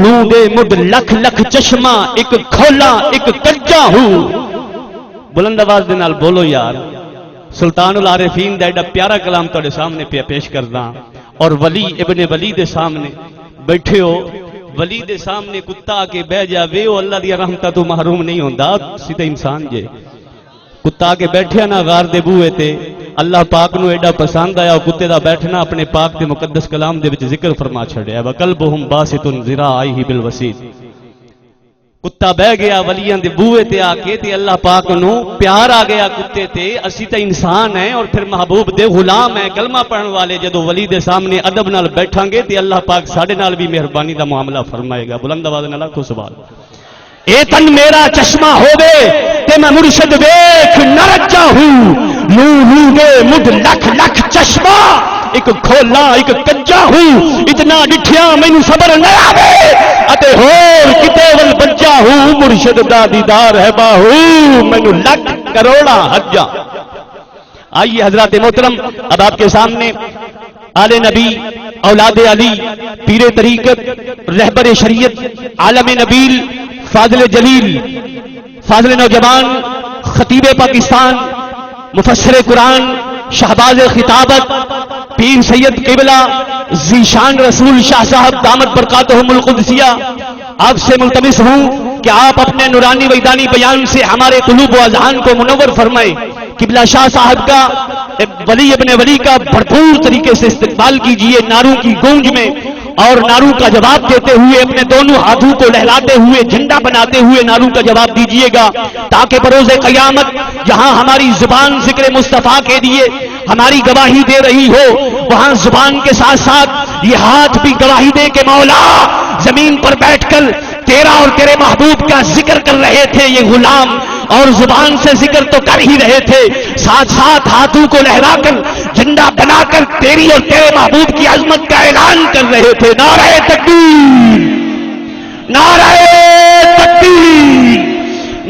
لوں دے مد لکھ لکھ چشمہ ایک کھولا ایک کجا ہوں. بلند آواز دے نال بولو یار. سلطان العارفین دا ایڈا پیارا کلام تھوڑے سامنے پہ پیش کردا اور ولی ابن ولی دے سامنے بیٹھے ہو. ولی دے سامنے کتا کے بہ جاوے وہ اللہ دی رحمتہ تو محروم نہیں ہوندا. سیدھا انسان جے کتا کے بیٹھیا نا غار دے بوئے تے اللہ پاک نو ایڈا پسند آیا کتے دا بیٹھنا اپنے پاک دے مقدس کلام دے وچ ذکر فرما چھڑیا. وَقَلْبُهُمْ بَاسِطٌ ذِرَاعَيْهِ بِالْوَسِيدِ. کتا بہ گیا ولیاں دے بوئے تے آ کے تے اللہ پاک نو پیار آ گیا کتے تے. اسی تے انسان ہیں اور پھر محبوب دے غلام ہیں کلمہ پڑھن والے. جدو ولی دے سامنے ادب نال بیٹھاں گے تے اللہ پاک ساڈے نال بھی مہربانی دا معاملہ فرمائے گا. بلند آواز نال آکھو سبحان اللہ. اے تن میرا چشمہ ہووے تے میں مرشد ویکھ نہ رجا ہوں. لوں لوں دے مد لکھ لکھ چشمہ ایک کھولا ایک کجا ہوں. اتنا ڈٹھیا مینوں صبر نہ آوے اتے ہور کتے ول بچا ہوں. مرشد دا دیدار ہے باہو مینوں لکھ کروڑا حجا. آئیے حضرات محترم اب آپ کے سامنے آل نبی اولاد علی پیر طریقت رہبر شریعت عالم نبیل فاضل جلیل فاضل نوجوان خطیب پاکستان مفسر قرآن شہباز خطابت پیر سید قبلہ ذیشان رسول شاہ صاحب دامت برکاتہم القدسیہ آپ سے ملتمس ہوں کہ آپ اپنے نورانی ویدانی بیان سے ہمارے قلوب و اذہان کو منور فرمائیں. قبلہ شاہ صاحب کا ولی ابن ولی کا بھرپور طریقے سے استقبال کیجئے نعروں کی گونج میں اور نعروں کا جواب دیتے ہوئے اپنے دونوں ہاتھوں کو لہلاتے ہوئے جھنڈا بناتے ہوئے نعروں کا جواب دیجئے گا تاکہ بروز قیامت جہاں ہماری زبان ذکر مصطفیٰ کے لیے ہماری گواہی دے رہی ہو وہاں زبان کے ساتھ ساتھ یہ ہاتھ بھی گواہی دے کہ مولا زمین پر بیٹھ کر تیرا اور تیرے محبوب کا ذکر کر رہے تھے یہ غلام اور زبان سے ذکر تو کر ہی رہے تھے ساتھ ساتھ ہاتھوں کو لہرا کر جھنڈا بنا کر تیری اور تیرے محبوب کی عظمت کا اعلان کر رہے تھے. نعرہ تکبیر نعرہ تکبیر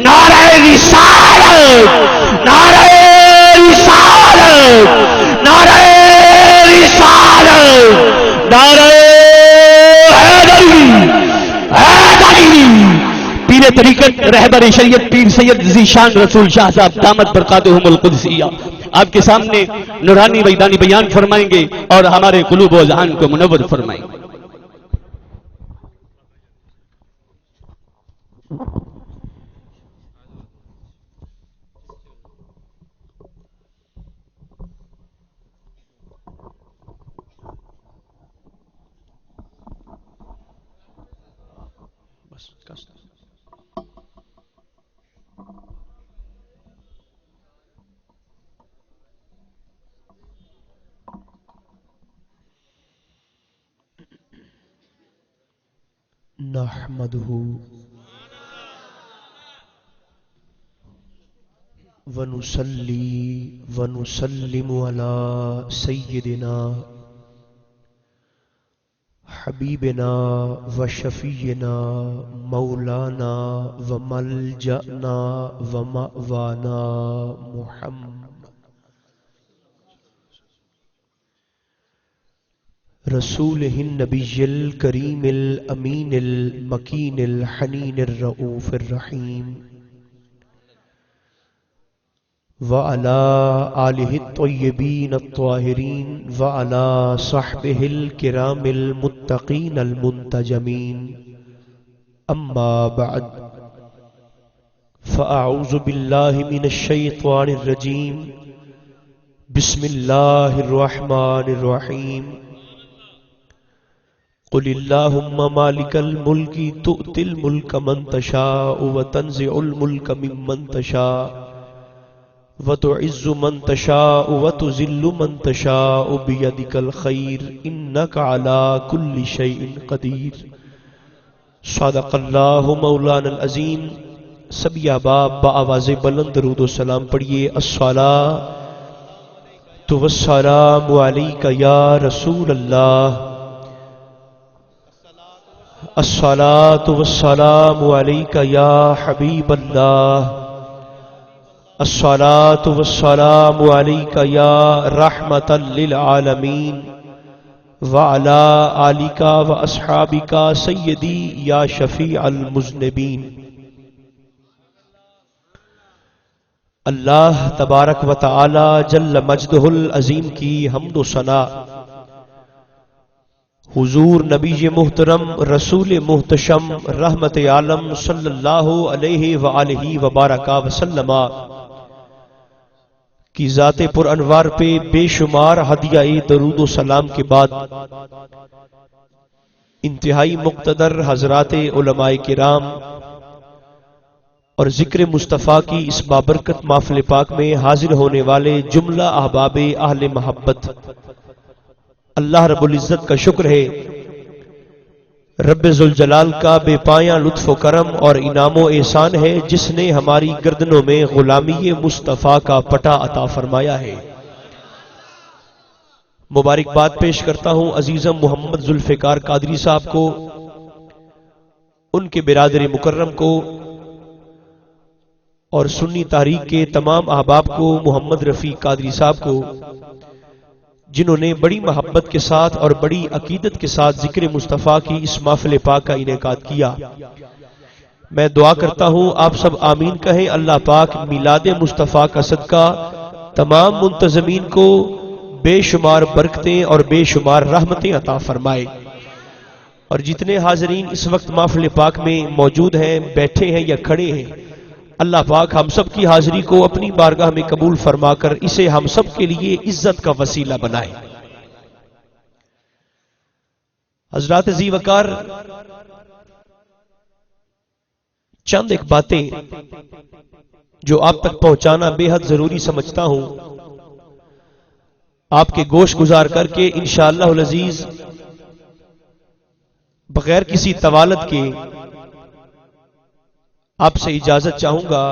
نعرہ رسالت نعرہ رسالت نعرہ رسالت نعرہ پیر طریقت رہبر شریعت پیر سید ذیشان رسول شاہ صاحب دامت برکاتہم القدسیہ آپ کے سامنے نورانی ویدانی بیان فرمائیں گے اور ہمارے قلوب و اذہان کو منور فرمائیں گے. نحمده ونصلي ونسلم على سيدنا حبيبنا وشفينا مولانا وملجأنا ومأوانا محمد رسوله النبي الكريم الأمين المكين الحنين الرؤوف الرحيم وعلى آله الطيبين الطاهرين وعلى صحبه الكرام المتقين المنتجمين أما بعد فأعوذ بالله من الشيطان الرجيم بسم الله الرحمن الرحيم قل اللهم مالك الملك تؤتي الملك من تشاء وتنزع الملك ممن تشاء وتعز من تشاء وتذل من تشاء بيدك الخير إنك على كل شيء قدير. صدق الله مولانا العظيم. سبھی احباب بآواز بلند درود و سلام پڑھیے. الصلاۃ والسلام علیک یا رسول اللہ الصلاۃ والسلام علیک یا حبیب اللہ الصلاۃ والسلام علیک یا رحمۃ للعالمین وعلی آلک واصحابک سیدی یا شفیع المذنبین۔ اللہ تبارک و تعالی جل مجدہ العظیم کی حمد و ثنا حضور نبی محترم رسول محتشم رحمت عالم صلی اللہ علیہ وآلہ وبارک وسلم کی ذات پر انوار پہ بے شمار ہدیہ درود و سلام کے بعد انتہائی مقتدر حضرات علماء کرام اور ذکر مصطفیٰ کی اس بابرکت محفل پاک میں حاضر ہونے والے جملہ احباب اہل محبت، اللہ رب العزت کا شکر ہے، رب ذوالجلال کا بے پایاں لطف و کرم اور انعام و احسان ہے جس نے ہماری گردنوں میں غلامی مصطفیٰ کا پٹا عطا فرمایا ہے۔ مبارکباد پیش کرتا ہوں عزیزم محمد ذوالفقار قادری صاحب کو، ان کے برادر مکرم کو اور سنی تحریک کے تمام احباب کو، محمد رفیع قادری صاحب کو، جنہوں نے بڑی محبت کے ساتھ اور بڑی عقیدت کے ساتھ ذکر مصطفیٰ کی اس محفل پاک کا انعقاد کیا۔ میں دعا کرتا ہوں آپ سب آمین کہیں، اللہ پاک میلاد مصطفیٰ کا صدقہ تمام منتظمین کو بے شمار برکتیں اور بے شمار رحمتیں عطا فرمائے، اور جتنے حاضرین اس وقت محفل پاک میں موجود ہیں، بیٹھے ہیں یا کھڑے ہیں، اللہ پاک ہم سب کی حاضری کو اپنی بارگاہ میں قبول فرما کر اسے ہم سب کے لیے عزت کا وسیلہ بنائے۔ حضرات ذی وقار، چند ایک باتیں جو آپ تک پہنچانا بے حد ضروری سمجھتا ہوں، آپ کے گوش گزار کر کے انشاءاللہ العزیز بغیر کسی طوالت کے آپ سے اجازت چاہوں گا۔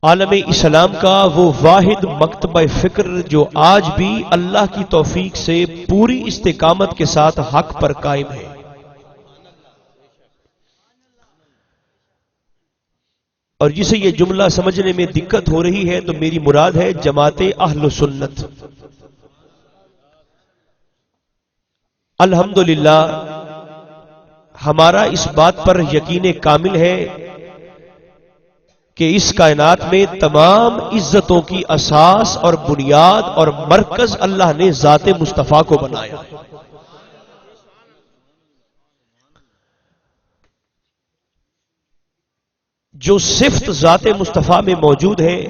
عالم اسلام کا وہ واحد مکتبہ فکر جو آج بھی اللہ کی توفیق سے پوری استقامت کے ساتھ حق پر قائم ہے، اور جسے یہ جملہ سمجھنے میں دقت ہو رہی ہے تو میری مراد ہے جماعت اہل سنت۔ الحمدللہ ہمارا اس بات پر یقین کامل ہے کہ اس کائنات میں تمام عزتوں کی اساس اور بنیاد اور مرکز اللہ نے ذات مصطفیٰ کو بنایا۔ جو صفت ذات مصطفیٰ میں موجود ہے،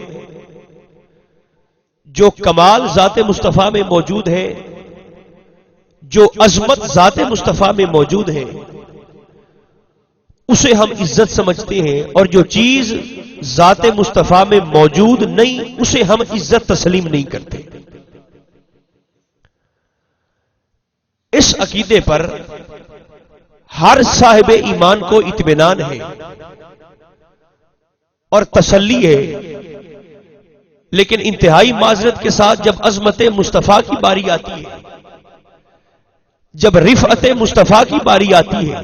جو کمال ذات مصطفیٰ میں موجود ہے، جو عظمت ذات مصطفیٰ میں موجود ہے، اسے ہم عزت سمجھتے ہیں، اور جو چیز ذات مصطفیٰ میں موجود نہیں اسے ہم عزت تسلیم نہیں کرتے۔ اس عقیدے پر ہر صاحب ایمان کو اطمینان ہے اور تسلی ہے، لیکن انتہائی معذرت کے ساتھ جب عظمت مصطفیٰ کی باری آتی ہے، جب رفعت مصطفیٰ کی باری آتی ہے،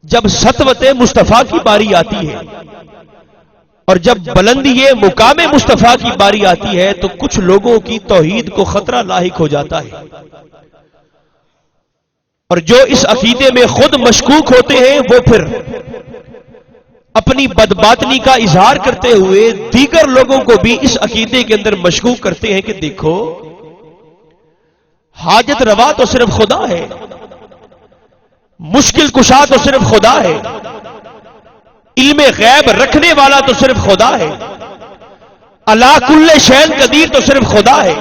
جب سطوت مصطفیٰ کی باری آتی ہے، اور جب بلندی مقام مصطفیٰ کی باری آتی ہے تو کچھ لوگوں کی توحید کو خطرہ لاحق ہو جاتا ہے، اور جو اس عقیدے میں خود مشکوک ہوتے ہیں وہ پھر اپنی بدباطنی کا اظہار کرتے ہوئے دیگر لوگوں کو بھی اس عقیدے کے اندر مشکوک کرتے ہیں کہ دیکھو، حاجت روا تو صرف خدا ہے، مشکل کشا تو صرف خدا ہے، علم غیب رکھنے والا تو صرف خدا ہے، علی کل شیء قدیر تو صرف خدا ہے،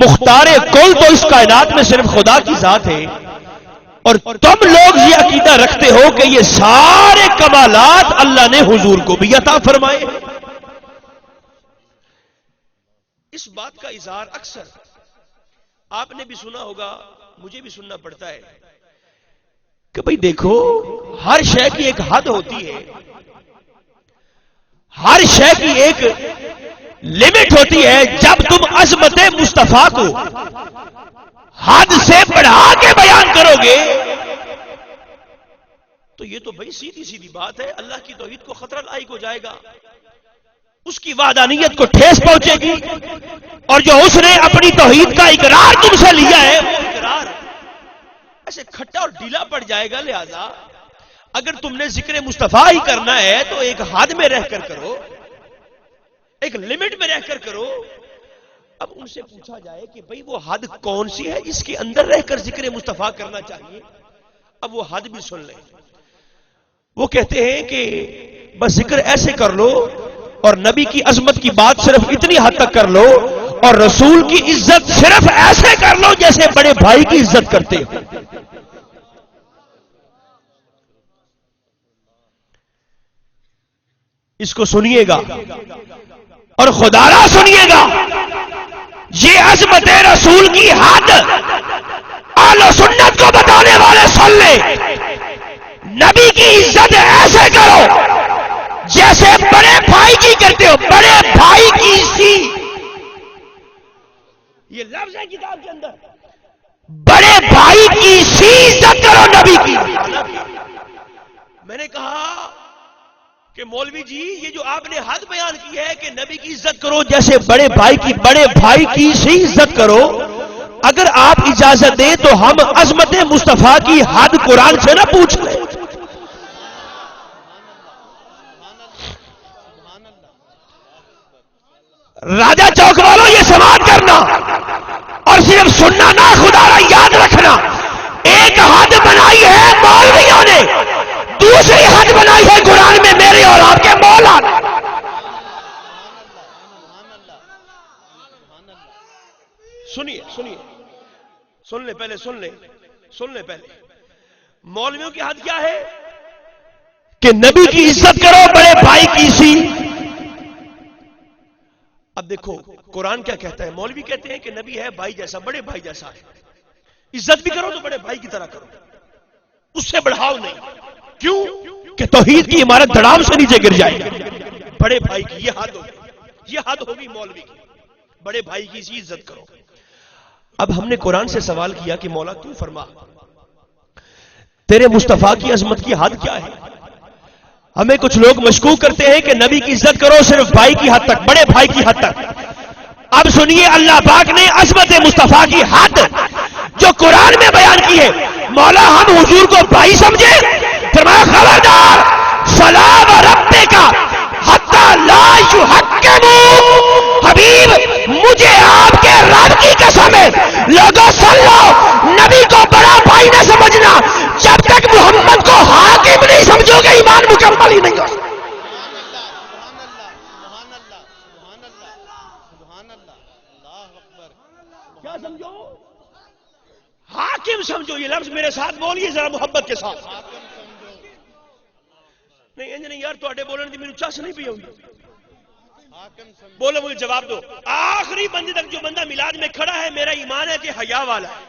مختار کل تو اس کائنات میں صرف خدا کی ذات ہے، اور تم لوگ یہ عقیدہ رکھتے ہو کہ یہ سارے کمالات اللہ نے حضور کو بھی عطا فرمائے۔ اس بات کا اظہار اکثر آپ نے بھی سنا ہوگا، مجھے بھی سننا پڑتا ہے کہ بھئی دیکھو، ہر شے کی ایک حد ہوتی ہے، ہر شے کی ایک لمٹ ہوتی ہے۔ جب تم عظمت مصطفیٰ کو حد سے بڑھا کے بیان کرو گے تو یہ تو بھئی سیدھی سیدھی بات ہے، اللہ کی توحید کو خطرہ لاحق ہو جائے گا۔ اس کی وحدانیت کو ٹھیس پہنچے گی، اور جو اس نے اپنی توحید کا اقرار تم سے لیا ہے وہ اقرار ایسے کھٹا اور ڈھیلا پڑ جائے گا. لہذا اگر تم نے ذکر مصطفیٰ ہی کرنا ہے تو ایک حد میں رہ کر کرو، ایک لمٹ میں رہ کر کرو. اب ان سے پوچھا جائے کہ بھئی وہ حد کون سی ہے جس کے اندر رہ کر ذکر مصطفیٰ کرنا چاہیے؟ اب وہ حد بھی سن لیں. وہ کہتے ہیں کہ بس ذکر ایسے کر لو اور نبی کی عظمت کی بات صرف اتنی حد تک کر لو اور رسول کی عزت صرف ایسے کر لو جیسے بڑے بھائی کی عزت کرتے ہو. اس کو سنیے گا اور خدا را سنیے گا. یہ عظمت رسول کی حد اہل سنت کو بتانے والے سن لیں. نبی کی عزت ایسے کرو جیسے بڑے بھائی کی کرتے ہو. بڑے بھائی کی سی، یہ لفظ ہے کتاب کے اندر، بڑے بھائی کی سی عزت کرو نبی کی. میں نے کہا کہ مولوی جی یہ جو آپ نے حد بیان کی ہے کہ نبی کی عزت کرو جیسے بڑے بھائی کی سی عزت کرو، اگر آپ اجازت دیں تو ہم عظمت مصطفیٰ کی حد قرآن سے نہ پوچھ لیں. راجہ چوک والوں یہ سماعت کرنا اور صرف سننا نہ، خدا را یاد رکھنا. ایک حد بنائی ہے مولویوں نے، دوسری حد بنائی ہے قرآن میں میرے اور آپ کے مولا نے. سنیے سن لیں پہلے مولویوں کی حد کیا ہے کہ نبی کی عزت کرو بڑے بھائی کی سی. اب دیکھو قرآن کیا کہتا ہے. مولوی کہتے ہیں کہ نبی ہے بھائی جیسا، بڑے بھائی جیسا ہے، عزت بھی کرو تو بڑے بھائی کی طرح کرو، اس سے بڑھاؤ نہیں. کیوں کہ توحید کی عمارت دھڑام سے نیچے گر جائے گی. بڑے بھائی کی یہ حد ہوگی مولوی کی. بڑے بھائی کی اسی عزت کرو. اب ہم نے قرآن سے سوال کیا کہ مولا تو فرما تیرے مصطفیٰ کی عظمت کی حد کیا ہے؟ ہمیں کچھ لوگ مشکوک کرتے ہیں کہ نبی کی عزت کرو صرف بھائی کی حد تک، بڑے بھائی کی حد تک. اب سنیے اللہ پاک نے عظمت مصطفیٰ کی حد جو قرآن میں بیان کی ہے. مولا ہم حضور کو بھائی سمجھے؟ فرمایا خبردار، فلا وربک حتی لا یحکموا. حبیب مجھے آپ کے رب کی قسم ہے، لوگوں سن لو، نبی کو بڑا بھائی نہ سمجھنا. جب تک محمد کو حاکم نہیں سمجھو گے ایمان مکمل ہی نہیں ہو. کیا سمجھو؟ حاکم سمجھو. یہ لفظ میرے ساتھ بولیے ذرا محبت کے ساتھ. نہیں انج نہیں یار، تواڈے بولن دی میری چس نہیں پی ہوگی. بولو مجھے جواب دو. آخری بندے تک جو بندہ میلاد میں کھڑا ہے میرا ایمان ہے کہ حیا والا ہے.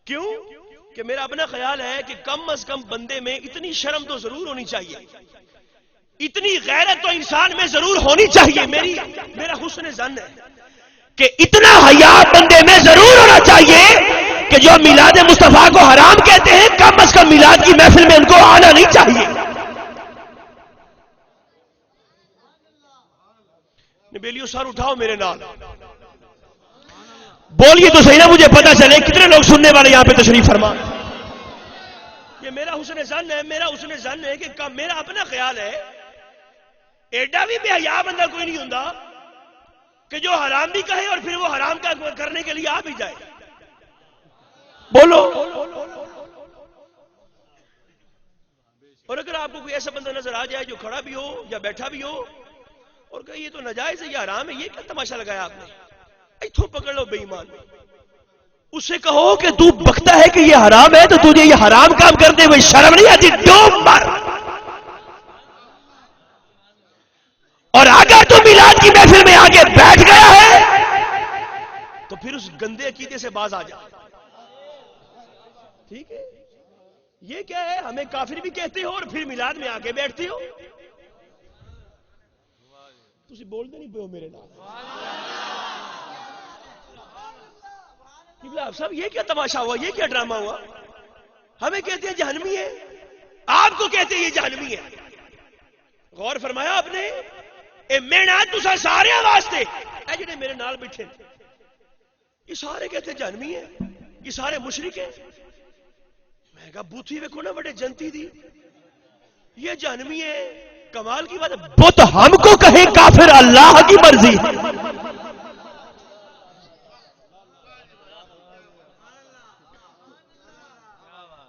کیوں کہ میرا اپنا خیال ہے کہ کم از کم بندے میں اتنی شرم تو ضرور ہونی چاہیے، اتنی غیرت تو انسان میں ضرور ہونی چاہیے. میرا حسن ظن ہے کہ اتنا حیا بندے میں ضرور ہونا چاہیے کہ جو میلاد مصطفیٰ کو حرام کہتے ہیں کم از کم میلاد کی محفل میں ان کو آنا نہیں چاہیے. بیلیو سر اٹھاؤ میرے نال، بولیے تو صحیح نا، مجھے پتا چلے کتنے لوگ سننے والے یہاں پہ تشریف فرما. یہ میرا حسن ظن ہے کہ میرا اپنا خیال ہے ایڈا بھی بے حیا بندہ کوئی نہیں ہوندا کہ جو حرام بھی کہے اور پھر وہ حرام کا کرنے کے لیے آ بھی جائے. بولو. اور اگر آپ کو کوئی ایسا بندہ نظر آ جائے جو کھڑا بھی ہو یا بیٹھا بھی ہو اور کہ یہ تو ناجائز ہے، یہ حرام ہے، یہ کیا تماشا لگایا آپ نے، ایتھوں پکڑ لو بے ایمان. اس سے کہو کہ تو بکتا ہے کہ یہ حرام ہے تو تجھے یہ حرام کام کرتے ہوئے شرم نہیں آتی؟ ڈوب مر. اور اگر تو میلاد کی محفل میں آگے بیٹھ گیا ہے تو پھر اس گندے عقیدے سے باز آ جا. ٹھیک ہے؟ یہ کیا ہے، ہمیں کافر بھی کہتے ہو اور پھر میلاد میں آگے بیٹھتے ہو. تسی بولتے نہیں پے ہو میرے نام. صاحب یہ کیا تماشا ہوا، یہ کیا ڈرامہ ہوا؟ ہمیں کہتے ہیں جہنمی ہے، آپ کو کہتے ہیں یہ جہنمی ہے. غور فرمایا آپ نے؟ اے میں نہ تسا سارے واسطے اے جڑے میرے نال بیٹھے یہ سارے کہتے جہنمی ہیں، یہ سارے مشرک ہیں. میں کہا بوتھی ویکھو نا بڑے جنتی دی، یہ جہنمی ہے. کمال کی بات ہے بت ہم کو کہے کافر اللہ کی مرضی.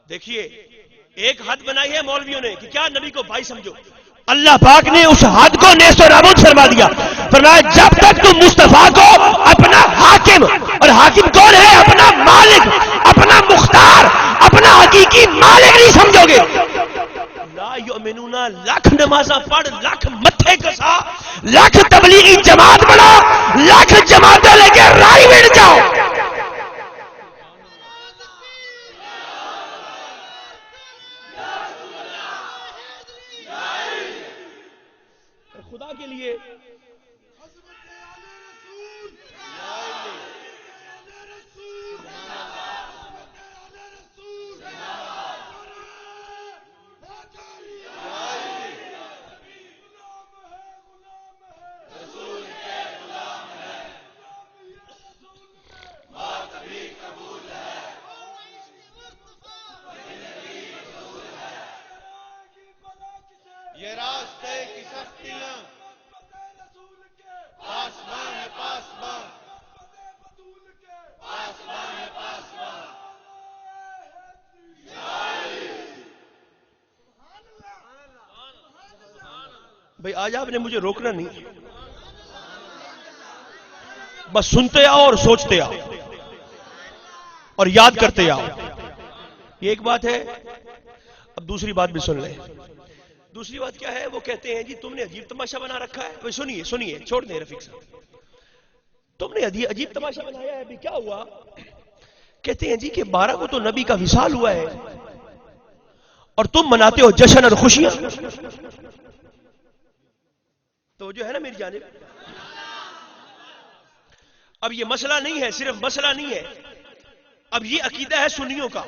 دیکھیے ایک حد بنائی ہے مولویوں نے کہ کیا نبی کو بھائی سمجھو. اللہ پاک نے اس حد کو نیست و نابود فرما دیا. فرمایا جب تک تم مصطفیٰ کو اپنا حاکم، اور حاکم کون ہے؟ اپنا مالک، اپنا مختار، اپنا حقیقی مالک نہیں سمجھو گے. لا یؤمنون، لاکھ نمازاں پڑھ، لاکھ متھے کسا، لاکھ تبلیغی جماعت بڑھا، لاکھ جماعتیں لے کے رائی بڑھ جاؤ، خدا کے لیے یہ راستے کی سختیاں پاسبان ہے پاسبان، پاسبان ہے پاسبان. بھئی آج آپ نے مجھے روکنا نہیں، بس سنتے آؤ اور سوچتے آؤ اور یاد کرتے آؤ. یہ ایک بات ہے. اب دوسری بات بھی سن لیں. دوسری بات کیا ہے؟ وہ کہتے ہیں جی تم نے عجیب تماشا بنا رکھا ہے. بھئی سنیے سنیے، چھوڑ دیں رفیق صاحب، تم نے عجیب تماشا بنایا ہے. ابھی کیا ہوا؟ کہتے ہیں جی کہ 12 کو تو نبی کا وصال ہوا ہے اور تم مناتے ہو جشن اور خوشیاں. تو جو ہے نا میری جانب، اب یہ مسئلہ نہیں ہے، صرف مسئلہ نہیں ہے، اب یہ عقیدہ ہے سنیوں کا،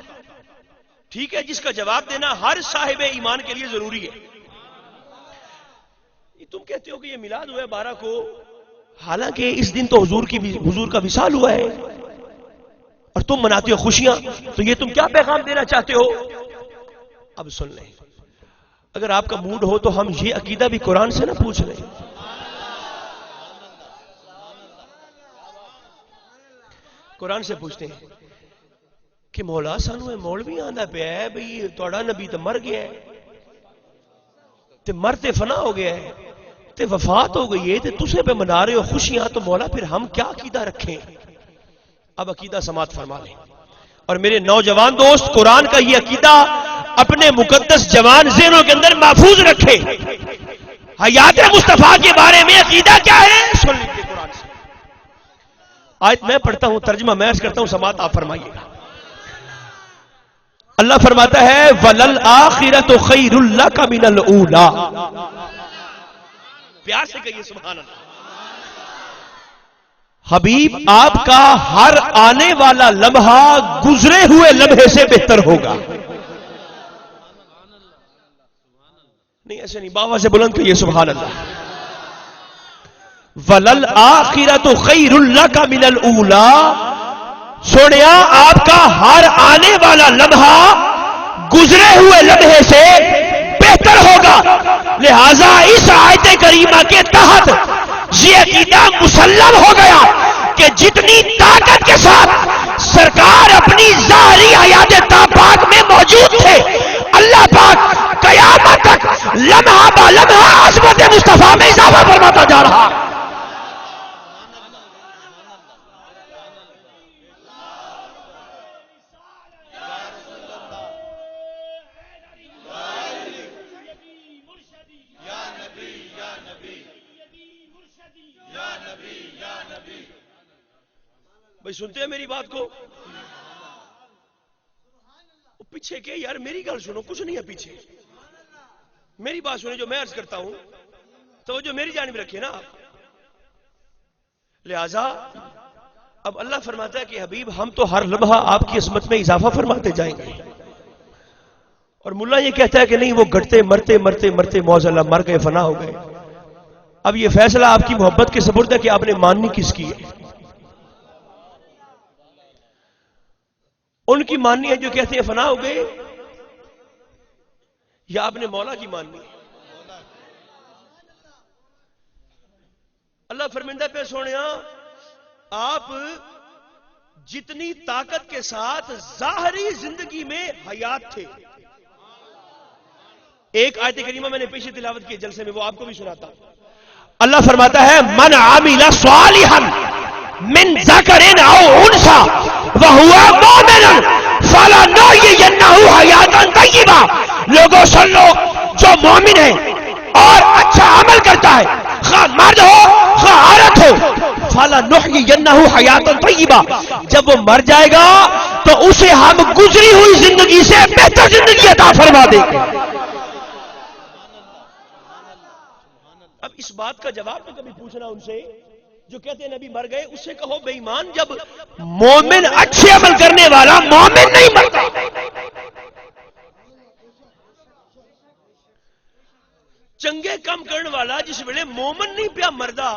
ٹھیک ہے، جس کا جواب دینا ہر صاحب ایمان کے لیے ضروری ہے. تم کہتے ہو کہ یہ میلاد ہوا ہے 12 کو، حالانکہ اس دن تو حضور کا وصال ہوا ہے اور تم مناتے ہو خوشیاں. تو یہ تم کیا پیغام دینا چاہتے ہو؟ اب سن لیں، اگر آپ کا موڈ ہو تو ہم یہ عقیدہ بھی قرآن سے نہ پوچھ لیں. قرآن سے پوچھتے ہیں کہ مولا سانو مولوی آندا پیا ہے بھئی تہاڈا نبی تو مر گیا ہے تے مرتے فنا ہو گیا ہے تے وفات ہو گئی ہے تے تسے پہ منا رہے ہو خوشیاں، تو مولا پھر ہم کیا عقیدہ رکھیں؟ اب عقیدہ سماعت فرما لیں. اور میرے نوجوان دوست قرآن کا یہ عقیدہ اپنے مقدس جوان ذہنوں کے اندر محفوظ رکھے. حیات مصطفیٰ کے بارے میں عقیدہ کیا ہے سن لیجیے قرآن سے. آیت میں پڑھتا ہوں، ترجمہ میں عرض کرتا ہوں، سماعت آپ فرمائیے گا. اللہ فرماتا ہے وَلَلْآخِرَةُ خَيْرٌ لَكَ مِنَ الْأُولَى. پیار سے کہیے سبحان اللہ. حبیب آپ کا ہر آنے والا لمحہ گزرے ہوئے لمحے سے بہتر ہوگا. نہیں ایسے نہیں، باوا سے بلند کہیے سبحان اللہ. وَلَلْآخِرَةُ خَيْرٌ لَكَ مِنَ الْأُولَى. سونیا آپ کا ہر آنے والا لمحہ گزرے ہوئے لمحے سے بہتر ہوگا. لہذا اس آیت کریمہ کے تحت یہ عقیدہ مسلم ہو گیا کہ جتنی طاقت کے ساتھ سرکار اپنی ظاہری حیات پاک میں موجود تھے، اللہ پاک قیامت تک لمحہ با لمحہ عظمت مصطفیٰ میں اضافہ فرماتا جا رہا. بھائی سنتے ہیں میری بات کو؟ پیچھے کہ یار میری گل سنو، کچھ نہیں ہے پیچھے، میری بات سنیں جو میں عرض کرتا ہوں، تو جو میری جانب رکھے نا آپ. لہذا اب اللہ فرماتا ہے کہ حبیب ہم تو ہر لمحہ آپ کی عظمت میں اضافہ فرماتے جائیں گے. اور اور ملا یہ کہتا ہے کہ نہیں وہ گھٹتے مرتے مرتے مرتے معاذ اللہ مر گئے، فنا ہو گئے. اب یہ فیصلہ آپ کی محبت کے سپرد ہے کہ آپ نے ماننی کس کی ہے. ان کی ماننی ہے جو کہتے ہیں فنا ہو گئے، یا آپ نے مولا کی ماننی ہے؟ اللہ فرمائندہ پہ سونیا آپ جتنی طاقت کے ساتھ ظاہری زندگی میں حیات تھے. ایک آیت کریمہ میں نے پیچھے تلاوت کی جلسے میں، وہ آپ کو بھی سناتا ہوں. اللہ فرماتا ہے من عمل صالحا من ذکر او انثى وهو مؤمن فلنحيينه حیاتا طیبہ. لوگوں سن لو، جو مومن ہے اور اچھا عمل کرتا ہے، خواہ مرد ہو خواہ عورت ہو، فلنحيينه حیاتا طیبہ، جب وہ مر جائے گا تو اسے ہم گزری ہوئی زندگی سے بہتر زندگی عطا فرما دیں گے. اب اس بات کا جواب تو کبھی پوچھنا ان سے جو کہتے ہیں نبی مر گئے، اس سے کہو بے ایمان، جب مومن اچھے عمل کرنے والا مومن نہیں مرتا. چنگے کام کرنے والا جس ویلے مومن نہیں پیا مردا،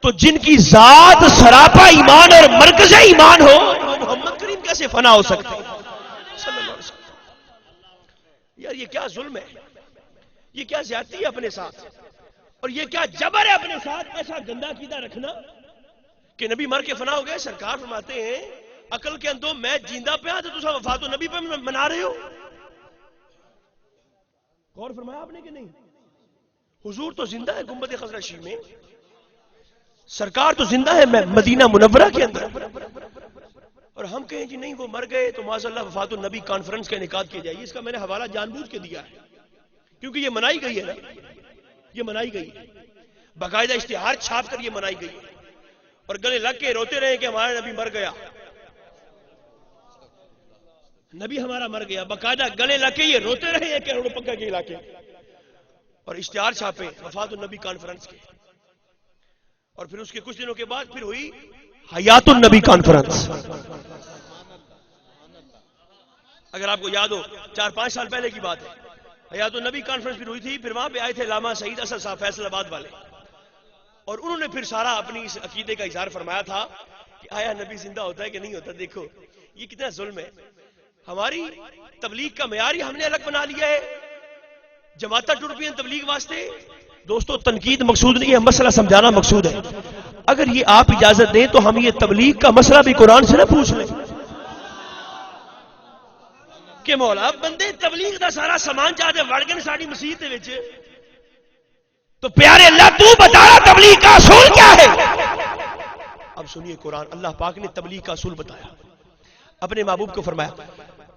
تو جن کی ذات سراپا ایمان اور مرکز ایمان ہو، وہ محمد کریم کیسے فنا ہو سکتے ہیں صلی اللہ علیہ وسلم. یار یہ کیا ظلم ہے، یہ کیا زیادتی ہے اپنے ساتھ، اور یہ کیا جبر ہے اپنے ساتھ ایسا گندا عقیدہ رکھنا کہ نبی مر کے فنا ہو گئے. سرکار فرماتے ہیں عقل کے اندو میں جیندہ پہ تو تسا وفات النبی پہ منا رہے ہو. غور فرمایا آپ نے کہ نہیں؟ حضور تو زندہ ہے گنبد خضرا شیع میں، سرکار تو زندہ ہے مدینہ منورہ کے اندر، اور ہم کہیں جی نہیں وہ مر گئے تو معاذ اللہ وفات النبی کانفرنس کا انعقاد کیا جائے. اس کا میں نے حوالہ جان بوجھ کے دیا ہے کیونکہ یہ منائی گئی ہے نا، یہ منائی گئی ہے، باقاعدہ اشتہار چھاپ کر یہ منائی گئی ہے، اور گلے لگ کے روتے رہے کہ ہمارا نبی مر گیا، نبی ہمارا مر گیا. باقاعدہ گلے لگ کے یہ روتے رہے ہیں کروڑ پکا کے علاقے، اور اشتہار چھاپے وفات النبی کانفرنس کے. اور پھر اس کے کچھ دنوں کے بعد پھر ہوئی حیات النبی کانفرنس. اگر آپ کو یاد ہو 4-5 سال پہلے کی بات ہے، حیات النبی کانفرنس پھر ہوئی تھی. پھر وہاں پہ آئے تھے علامہ سعید اسد صاحب فیصل آباد والے، اور انہوں نے پھر سارا اپنی اس عقیدے کا اظہار فرمایا تھا کہ آیا نبی زندہ ہوتا ہے کہ نہیں ہوتا. دیکھو یہ کتنا ظلم ہے. ہماری تبلیغ کا معیار ہی ہم نے الگ بنا لیا ہے، جماعتیں ٹوٹ پئی ہیں تبلیغ واسطے. دوستو تنقید مقصود نہیں ہے، مسئلہ سمجھانا مقصود ہے. اگر یہ آپ اجازت دیں تو ہم یہ تبلیغ کا مسئلہ بھی قرآن سے نہ پوچھ لیں کہ مولا بندے تبلیغ دا سارا سامان چاہتے وڑ گئے ساری مسیح دے وچ، تو پیارے اللہ تو بتا تبلیغ کا اصول کیا ہے. اب سنیے قرآن، اللہ پاک نے تبلیغ کا اصول بتایا، اپنے محبوب کو فرمایا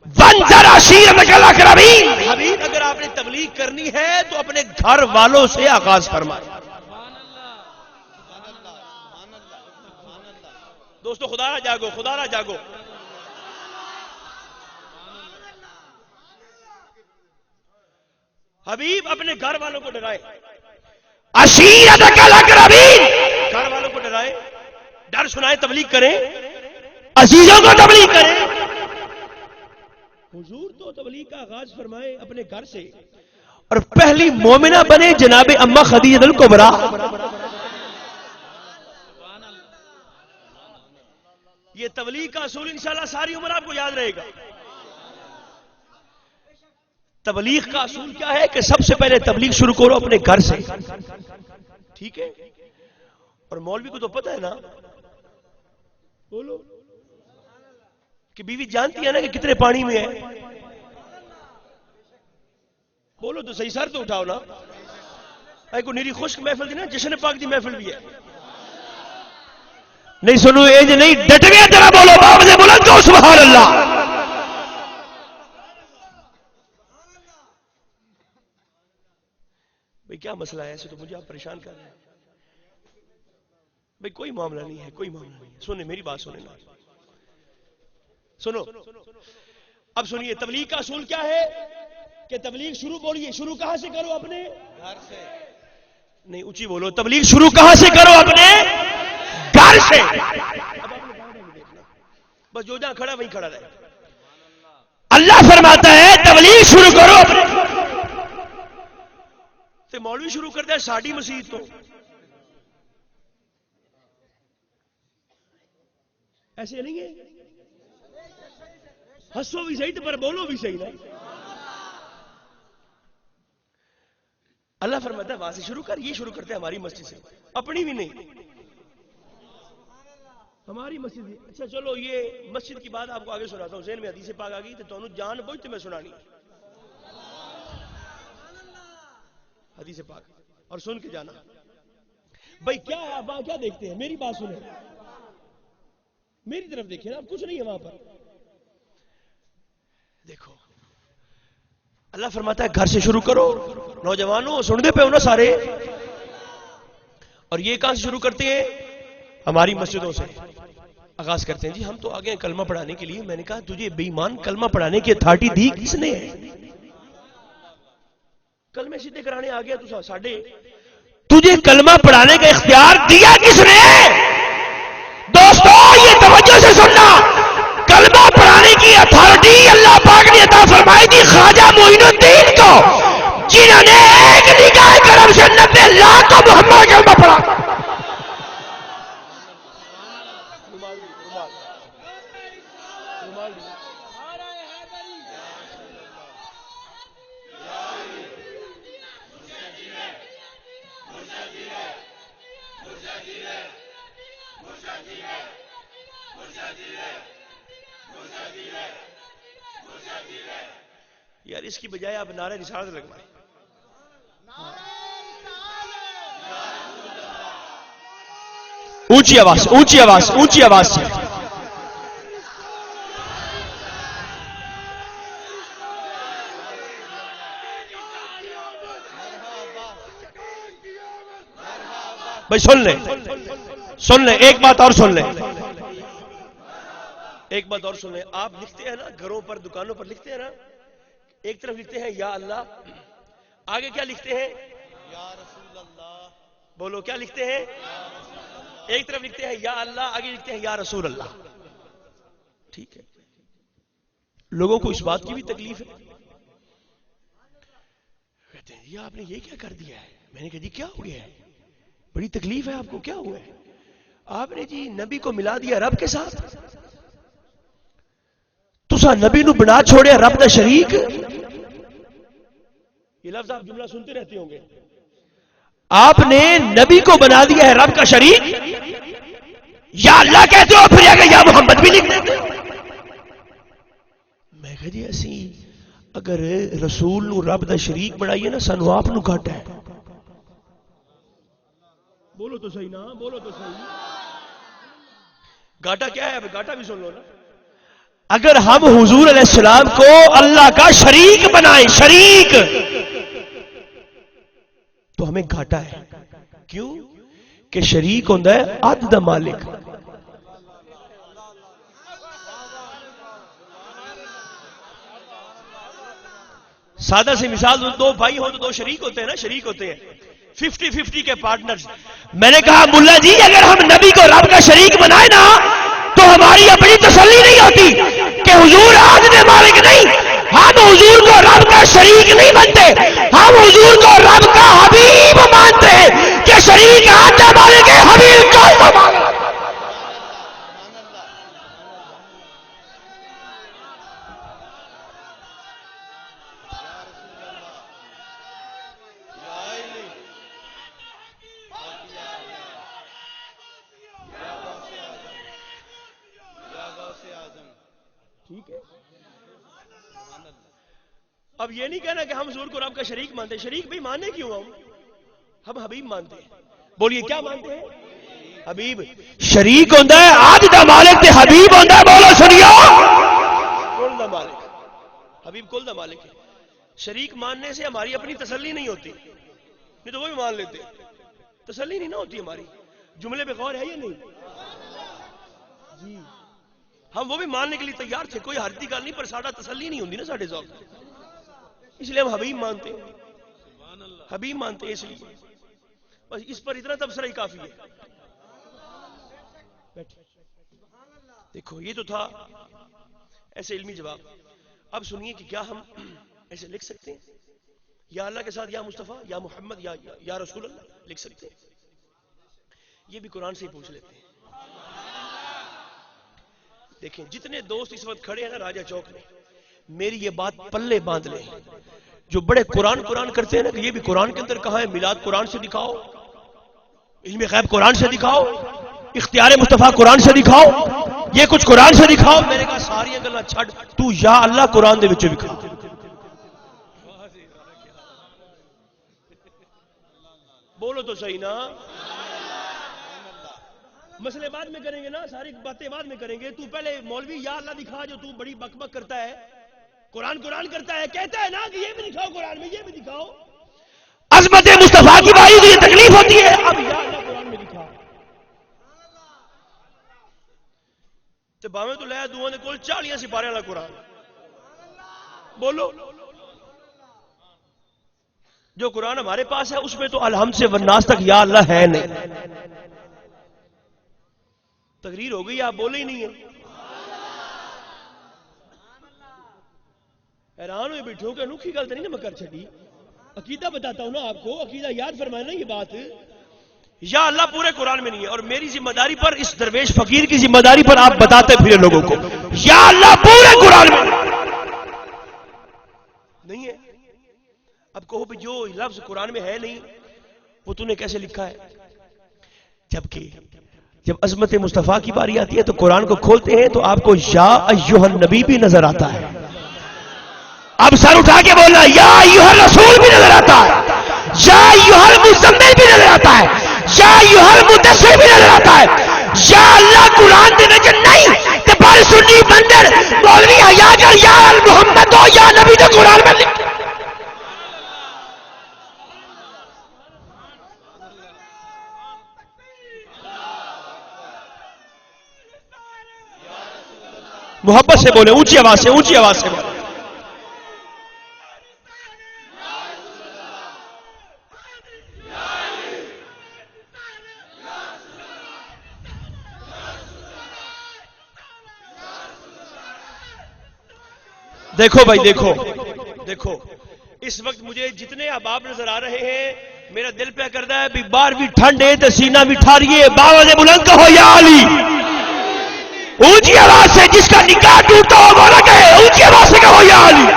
وَانذَرْ عَشِيرَتَكَ الْأَقْرَبِينَ. حبیب اگر آپ نے تبلیغ کرنی ہے تو اپنے گھر والوں سے آغاز فرمائیں. دوستو خدا نہ جاگو، خدا نہ جاگو. حبیب اپنے گھر والوں کو ڈرائے، عشیرتک الاقربین، گھر والوں کو ڈرائے، ڈر سنائے، تبلیغ کریں، عزیزوں کو تبلیغ کریں. حضور تو تبلیغ کا آغاز فرمائے اپنے گھر سے، اور پہلی مومنہ بنے جناب اما خدیجہ الکبریٰ. یہ تبلیغ کا اصول انشاءاللہ ساری عمر آپ کو یاد رہے گا. تبلیغ کا اصول کیا ہے کہ سب سے پہلے تبلیغ شروع کرو اپنے گھر سے، ٹھیک ہے. اور مولوی کو تو پتہ ہے نا، بولو کہ بیوی جانتی ہے نا کہ کتنے پانی میں ہے، بولو تو صحیح، سر تو اٹھاؤ نا. کو نیری خشک محفل دی نا، جشن پاک دی محفل بھی ہے. نہیں سنو ایج نہیں، ڈٹ گیا تیرا، بولو باب سے بلند کو سبحان اللہ. بھئی کیا مسئلہ ہے؟ ایسے تو مجھے آپ پریشان کر رہے ہیں. بھئی کوئی معاملہ نہیں ہے، کوئی معاملہ نہیں ہے. سنیں میری بات، سنیں نا، سنو. اب سنیے تبلیغ کا اصول کیا ہے کہ تبلیغ شروع بولیے، شروع کہاں سے کرو؟ اپنے گھر سے. نہیں اونچی بولو، تبلیغ شروع کہاں سے کرو؟ اپنے گھر سے. بس جو جہاں کھڑا وہیں کھڑا رہے. اللہ فرماتا ہے تبلیغ شروع کرو تے مولوی شروع کرتا ہے ساڈی مسجد تو. ایسے نہیں ہے؟ ہسو بھی صحیح پر بولو بھی صحیح نا. اللہ فرماتا ہے وہاں سے شروع کر. یہ شروع کرتے ہیں ہماری مسجد سے, اپنی بھی نہیں, ہماری مسجد. اچھا چلو یہ مسجد کی بات آپ کو آگے سناتا ہوں. ذہن میں حدیث پاک آ گئی تو تمہیں جان بوجھ میں سنانی حدیث پاک, اور سن کے جانا. بھائی کیا ہے آپ وہاں کیا دیکھتے ہیں؟ میری بات سنیں, میری طرف دیکھیں نا, کچھ نہیں ہے وہاں پر. دیکھو اللہ فرماتا ہے گھر سے شروع کرو. نوجوانوں سن دے پہ ہو نا سارے. اور یہ کہاں سے شروع کرتے ہیں؟ ہماری مسجدوں سے آغاز کرتے ہیں. جی ہم تو آگے ہیں کلمہ پڑھانے کے لیے. میں نے کہا تجھے بے ایمان کلمہ پڑھانے کی اتھارٹی دی کس نے ہے؟ کلمے سیدھے کرانے آ گیا تو ساڈے, تجھے کلمہ پڑھانے کا اختیار دیا کس نے؟ دوستو یہ توجہ سے سننا, کلمہ پڑھانے کی اتھارٹی اللہ پاک نے عطا فرمائی تھی خواجہ معین الدین کو, جنہوں نے ایک نگاہ کرم سے 90 لاکھ کو محمد کلمہ پڑھا. یار اس کی بجائے آپ نعرہ رسالت لگوائیں. اونچی آواز, اونچی آواز, اونچی آواز سے. بھائی سن لیں, سن لیں, ایک بات اور سن لیں, ایک بات اور سن لیں. آپ لکھتے ہیں نا گھروں پر دکانوں پر لکھتے ہیں نا, ایک طرف لکھتے ہیں یا اللہ, آگے کیا لکھتے ہیں؟ یا رسول اللہ. بولو کیا لکھتے ہیں؟ ایک طرف لکھتے ہیں یا اللہ, آگے لکھتے ہیں یا رسول اللہ. ٹھیک ہے, لوگوں کو اس بات کی بھی تکلیف ہے. کہتے ہیں یہ آپ نے یہ کیا کر دیا ہے؟ میں نے کہا جی کیا ہو گیا ہے؟ بڑی تکلیف ہے آپ کو, کیا ہوا ہے؟ آپ نے جی نبی کو ملا دیا رب کے ساتھ. تسا نبی نو بنا چھوڑے رب دا شریک. یہ لفظ آپ جملہ سنتے رہتے ہوں گے. آپ نے نبی کو بنا دیا ہے رب کا شریک. یا اللہ کہتے ہو پھر اگر یا محمد بھی لکھ دیتے. میں کہا جی ایسی اگر رسول نو رب دا شریک بنائیے نا سانو آپ نو گھٹ ہے. بولو تو صحیح نا, بولو تو صحیح. گھاٹا کیا ہے؟ گھاٹا بھی سن لو نا. اگر ہم حضور علیہ السلام کو اللہ کا شریک بنائیں, شریک, تو ہمیں گھاٹا ہے. کیوں کہ شریک ہوتا ہے عد دا مالک. سادہ سی مثال, دو بھائی ہو تو دو شریک ہوتے ہیں نا, شریک ہوتے ہیں 50-50 کے پارٹنرز. میں نے کہا ملا جی اگر ہم نبی کو رب کا شریک بنائے نا تو ہماری اپنی تسلی نہیں ہوتی کہ حضور عادل مالک نہیں. ہم حضور کو رب کا شریک نہیں مانتے, ہم حضور کو رب کا حبیب مانتے ہیں کہ شریک عادل مالک ہے, حبیب کوئی نہ مانتے. ٹھیک ہے, اب یہ نہیں کہنا کہ ہم حضور کو رب کا شریک مانتے. شریک بھی ماننے کیوں ہم حبیب مانتے ہیں. بولیے کیا مانتے ہیں؟ حبیب. شریک ہوتا ہے عاد دا مالک تے حبیب ہوتا ہے, بولو سنیو, کل دا مالک. حبیب کل دا مالک ہے. شریک ماننے سے ہماری اپنی تسلی نہیں ہوتی, نہیں تو وہ بھی مان لیتے, تسلی نہیں نہ ہوتی ہماری. جملے پہ غور ہے یا نہیں؟ جی ہم وہ بھی ماننے کے لیے تیار تھے, کوئی حرتی گل نہیں, پر ساڈا تسلی نہیں ہوتی نا ساڈے ذوق, اس لیے ہم حبیب مانتے ہیں. حبیب مانتے ہیں اس لیے, بس اس پر اتنا تبصرہ ہی کافی ہے. دیکھو یہ تو تھا ایسے علمی جواب. اب سنیے کہ کیا ہم ایسے لکھ سکتے ہیں؟ یا اللہ کے ساتھ یا مصطفیٰ یا محمد یا رسول اللہ لکھ سکتے ہیں؟ یہ بھی قرآن سے ہی پوچھ لیتے ہیں. دیکھیں جتنے دوست اس وقت کھڑے ہیں نا راجہ چوک میں، میری یہ بات پلے باندھ لیں. جو بڑے قرآن کرتے ہیں نا کہ یہ بھی قرآن کے اندر کہاں ہے، میلاد قرآن سے دکھاؤ، علم غیب قرآن سے دکھاؤ، اختیار مصطفیٰ قرآن سے دکھاؤ، یہ کچھ قرآن سے دکھاؤ. میں نے کہا ساری گلاں چھڈ، تو یا اللہ قرآن دے وچوں دکھا. بولو تو صحیح نا. مسئلے بعد میں کریں گے نا، ساری باتیں بعد میں کریں گے. تو پہلے مولوی یا اللہ دکھا جو تو بڑی بک بک کرتا ہے، قرآن کرتا ہے، کہتا ہے نا کہ یہ بھی دکھاؤ قرآن میں، یہ بھی دکھاؤ. عظمت مصطفیٰ کی باری تو یہ تکلیف ہوتی ہے. اب یا اللہ قرآن میں دکھا تے باویں تو لے دوواں دے کول 40 سپارے والا قرآن. بولو جو قرآن ہمارے پاس ہے اس میں تو الحمد سے والناس تک یا اللہ ہے نہیں. تقریر ہو گئی، آپ بولے ہی نہیں ہیں. حیران ہوئے بیٹھے ہو کہ انوکھی گل تو نہیں نا میں کر چھڑی. عقیدہ بتاتا ہوں نا آپ کو، عقیدہ یاد فرمائے نا. یہ بات یا اللہ پورے قرآن میں نہیں ہے، اور میری ذمہ داری پر، اس درویش فقیر کی ذمہ داری پر آپ بتاتے پھرے لوگوں کو یا اللہ پورے قرآن میں نہیں ہے. اب کہو بھی جو لفظ قرآن میں ہے نہیں وہ تو نے کیسے لکھا ہے؟ جبکہ جب عظمت مصطفیٰ کی باری آتی ہے تو قرآن کو کھولتے ہیں تو آپ کو یا ایھا النبی بھی نظر آتا ہے. اب سر اٹھا کے بولنا یا ایھا الرسول بھی نظر آتا ہے، یا ایھا المزمل بھی نظر آتا ہے، یا ایھا المدثر بھی نظر آتا ہے. یا اللہ قرآن دے وچ نہیں تے پر سنی بندر مولوی حیا کر یا محمد ہو یا نبی تے قرآن میں لکھ. محبت سے بولے، اونچی آواز سے، اونچی آواز سے بولے. دیکھو بھائی، دیکھو اس وقت مجھے جتنے احباب نظر آ رہے ہیں میرا دل پہ کرتا ہے بھی باہر بھی ٹھنڈ ہے تو سینہ بھی ٹھاریے، باواز بلند کہو یا علی. اونچی آواز سے جس کا نکاح ٹوٹتا ہو وہ نہ کہے، اونچی آواز سے کہو یا علی.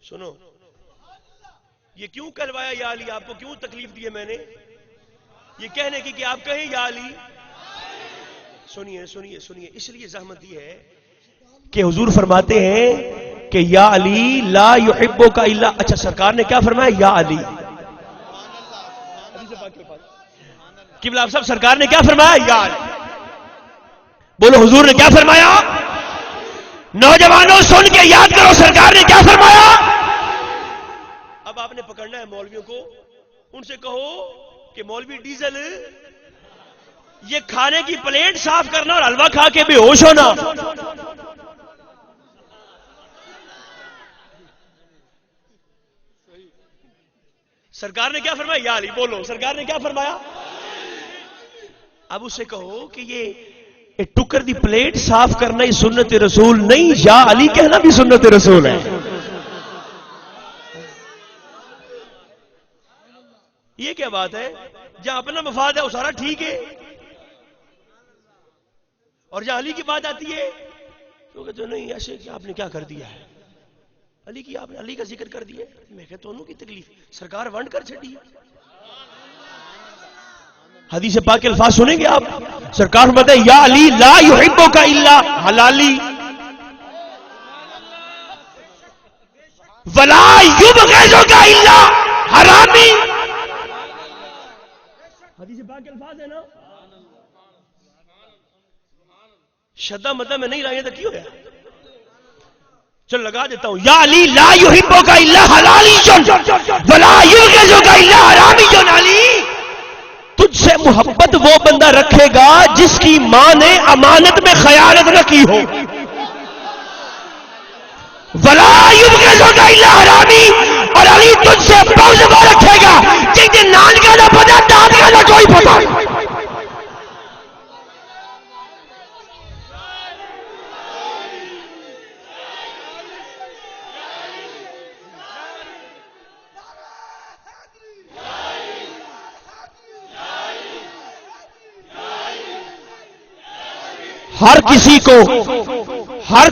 سنو، یہ کیوں کہلوایا یا علی؟ آپ کو کیوں تکلیف دی ہے میں نے یہ کہنے کی کہ آپ کہیں یا علی؟ سنیے، اس لیے زحمت دی ہے کہ حضور فرماتے ہیں کہ یا علی لا یحبک الا. اچھا سرکار نے کیا فرمایا؟ یا علی. قبلہ صاحب سرکار نے کیا فرمایا؟ یا علی. بولو حضور نے کیا فرمایا؟ نوجوانوں سن کے یاد کرو سرکار نے کیا فرمایا. اب آپ نے پکڑنا ہے مولویوں کو، ان سے کہو کہ مولوی ڈیزل یہ کھانے کی پلیٹ صاف کرنا اور حلوہ کھا کے بے ہوش ہونا. سرکار نے کیا فرمایا؟ یا علی. بولو سرکار نے کیا فرمایا؟ اب اس سے کہو کہ یہ ٹکر دی پلیٹ صاف کرنا ہی سنت رسول نہیں، یا علی کہنا بھی سنت رسول ہے. یہ کیا بات ہے؟ جہاں اپنا مفاد ہے وہ سارا ٹھیک ہے، اور جہاں علی کی بات آتی ہے تو کہتے نہیں ایسے کہ آپ نے کیا کر دیا ہے، علی کی آپ نے علی کا ذکر کر دیا. میں کہتا ہوں کی تکلیف سرکار ونڈ کر چھڑی ہے. حدیث پاک کے الفاظ سنیں گے آپ. سرکار فرماتے ہیں یا علی لا یحبک الا حلالی ولا یبغضک الا حرامی. حدیث پاک کے الفاظ ہے نا. شدہ مدہ میں نہیں لائیں تو کیوں ہے؟ چل لگا دیتا ہوں. یا علی لا یحبک الا حلالی ولا یبغضک الا حرامی. علی تجھ سے محبت وہ بندہ رکھے گا جس کی ماں نے امانت میں خیانت نہ کی ہو. ولا یبغضک الا حرامی. اور علی تجھ سے بغض وہ رکھے گا جن کے نان کا نہ ہمیں کوئی پتہ نہیں. ہر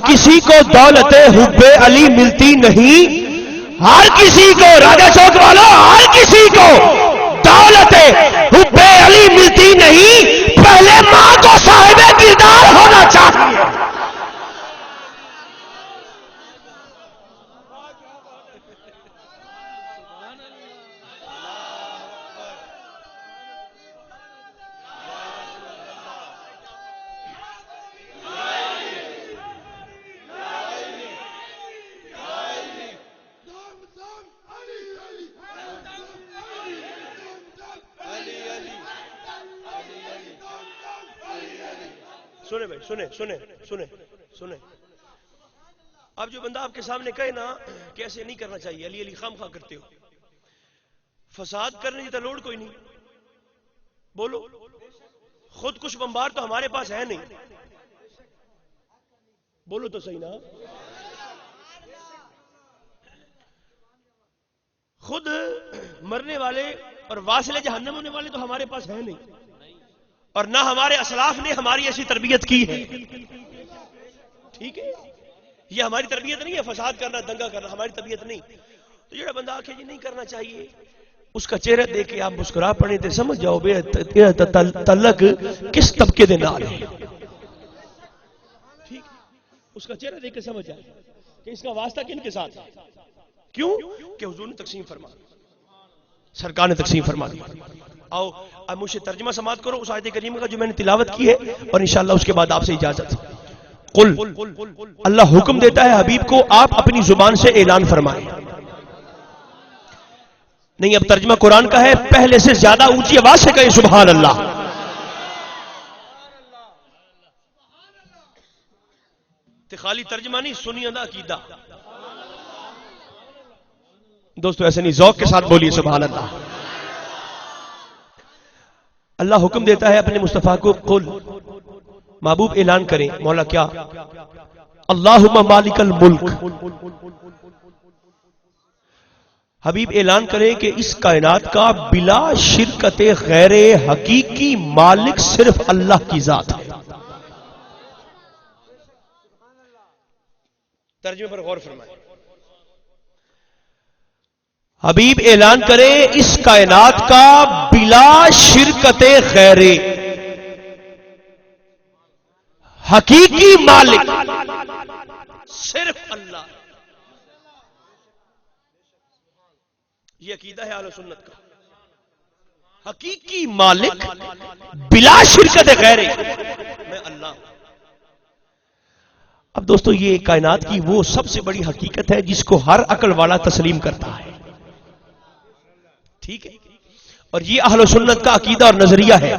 کسی کو دولت حب علی ملتی نہیں. ہر کسی کو راجا چوک والوں، ہر کسی کو دولت حب علی ملتی نہیں. پہلے ماں کو صاحب کردار ہونا چاہیے. سنیں اب جو بندہ آپ کے سامنے کہے نا کہ ایسے نہیں کرنا چاہیے، علی علی خام خواہ کرتے ہو، فساد کرنے کی تو لوڑ کوئی نہیں. بولو خود کچھ بمبار تو ہمارے پاس ہے نہیں. بولو تو صحیح نا. خود مرنے والے اور واصل جہنم ہونے والے تو ہمارے پاس ہے نہیں، اور نہ ہمارے اسلاف نے ہماری ایسی تربیت کی ہے. ٹھیک ہے، یہ ہماری تربیت نہیں ہے. فساد کرنا، دنگا کرنا ہماری تربیت نہیں. تو جڑا بندہ آکھے جی نہیں کرنا چاہیے، اس کا چہرہ دیکھ کے آپ مسکرا پڑے تے سمجھ جاؤ بے تعلق کس طبقے دے نال ہے. ٹھیک، اس کا چہرہ دیکھ کے سمجھ جائے کہ اس کا واسطہ کن کے ساتھ ہے. کیوں کہ حضور نے تقسیم فرما، سرکار نے تقسیم فرما دی. آؤ اب مجھ سے ترجمہ سماعت کرو اس آیت کریمہ کا جو میں نے تلاوت کی ہے، اور انشاءاللہ اس کے بعد آپ سے اجازت. قل، اللہ حکم دیتا ہے حبیب کو آپ اپنی زبان سے اعلان فرمائیں. نہیں، اب ترجمہ قرآن کا ہے، پہلے سے زیادہ اونچی آواز سے کہیں سبحان اللہ. تے خالی ترجمہ نہیں، سنی دا عقیدہ. دوستو ایسے نہیں، ذوق کے ساتھ بولیے سبحان اللہ. اللہ حکم دیتا ہے اپنے مصطفیٰ کو، قل، محبوب اعلان کریں. مولا کیا؟ اللہم مالک الملک. حبیب اعلان کریں کہ اس کائنات کا بلا شرکت غیر حقیقی مالک صرف اللہ کی ذات ہے. ترجمے پر غور فرمائیں. حبیب اعلان کرے اس کائنات کا بلا شرکت غیر حقیقی مالک صرف اللہ. یہ عقیدہ ہے اہل سنت کا. حقیقی مالک بلا شرکت غیر میں اللہ. اب دوستو یہ کائنات کی وہ سب سے بڑی حقیقت ہے جس کو ہر عقل والا تسلیم کرتا ہے. ٹھیک ہے، اور یہ اہل سنت کا عقیدہ اور نظریہ ہے